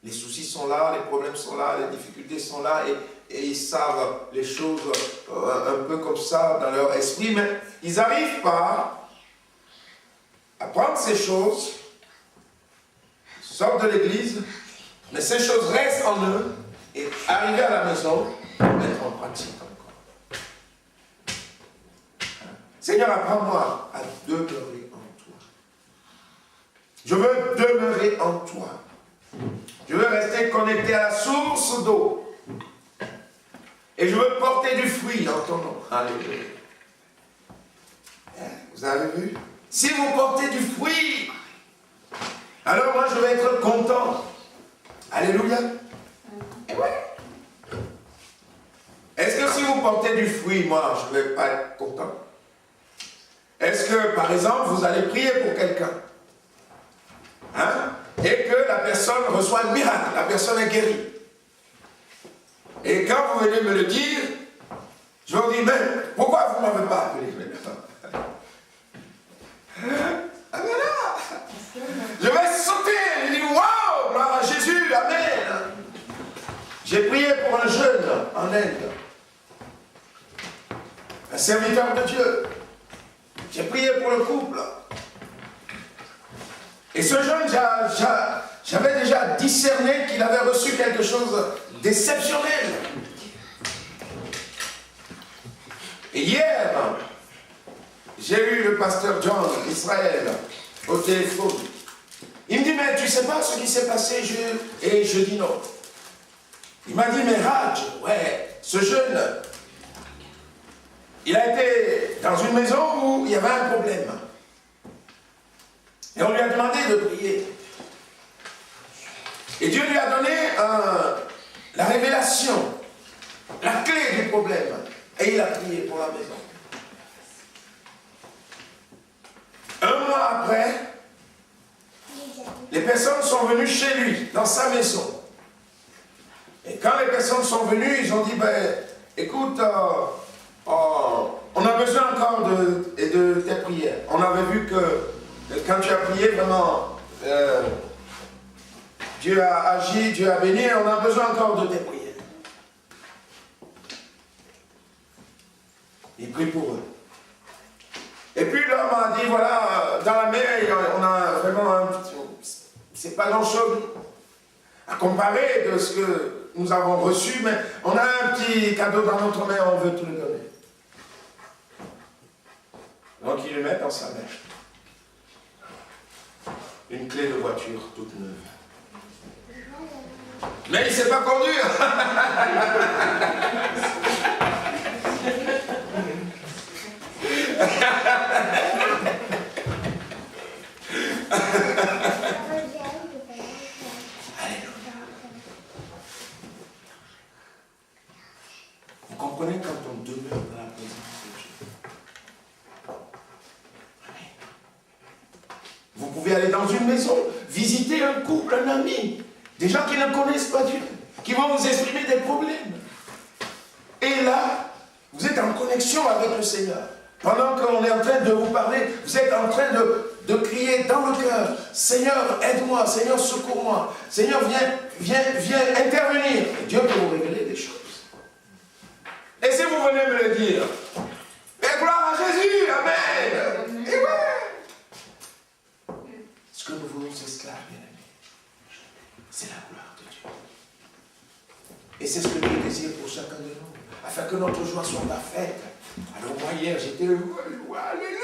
Les soucis sont là, les problèmes sont là, les difficultés sont là, et ils savent les choses un peu comme ça dans leur esprit, mais ils n'arrivent pas à prendre ces choses, ils sortent de l'église, mais ces choses restent en eux, et arriver à la maison, mettre en pratique encore. Seigneur, apprends-moi à demeurer en toi. Je veux demeurer en toi. Je veux rester connecté à la source d'eau. Et je veux porter du fruit dans ton nom. Alléluia. Vous avez vu? Si vous portez du fruit, alors moi je vais être content. Alléluia. Et ouais. Est-ce que si vous portez du fruit, moi je ne vais pas être content? Est-ce que par exemple vous allez prier pour quelqu'un? Hein? Et que la personne reçoit un miracle, la personne est guérie. Et quand vous venez me le dire, je vous dis, mais pourquoi vous ne m'avez pas appelé? Ah ben là, je vais sauter, je dis, waouh, gloire à Jésus, amen. J'ai prié pour un jeune en Inde, un serviteur de Dieu. J'ai prié pour le couple. Et ce jeune, j'avais déjà discerné qu'il avait reçu quelque chose d'exceptionnel. Et hier, j'ai eu le pasteur John Israël au téléphone. Il me dit, mais tu ne sais pas ce qui s'est passé? Et je dis non. Il m'a dit, mais Raj, ouais, ce jeune, il a été dans une maison où il y avait un problème. Et on lui a demandé de prier. Et Dieu lui a donné la révélation, la clé du problème. Et il a prié pour la maison. Un mois après, les personnes sont venues chez lui, dans sa maison. Et quand les personnes sont venues, ils ont dit, ben, écoute, on a besoin encore de tes prières. On avait vu que quand tu as prié, vraiment, Dieu a agi, Dieu a béni, et on a besoin encore de tes prières. Il prie pour eux. Et puis l'homme a dit, voilà, dans la mer, on a vraiment c'est pas grand-chose à comparer de ce que nous avons reçu, mais on a un petit cadeau dans notre main, on veut tout le donner. Donc il le met dans sa main. Une clé de voiture toute neuve. Mais il ne sait pas conduire. Vous comprenez quand on demeure dans la présence de Dieu. Vous pouvez aller dans une maison, visiter un couple, un ami, des gens qui ne connaissent pas Dieu, qui vont vous exprimer des problèmes. Et là, vous êtes en connexion avec le Seigneur. Pendant qu'on est en train de vous parler, vous êtes en train de crier dans le cœur, Seigneur, aide-moi, Seigneur, secours-moi, Seigneur, viens intervenir. Et Dieu peut vous révéler des choses. Et si vous venez me le dire, mais gloire à Jésus, amen. Et ouais. Ce que nous voulons, c'est cela, bien aimé. C'est la gloire de Dieu. Et c'est ce que Dieu désire pour chacun de nous, afin que notre joie soit parfaite. Alors moi hier, j'étais heureux, alléluia.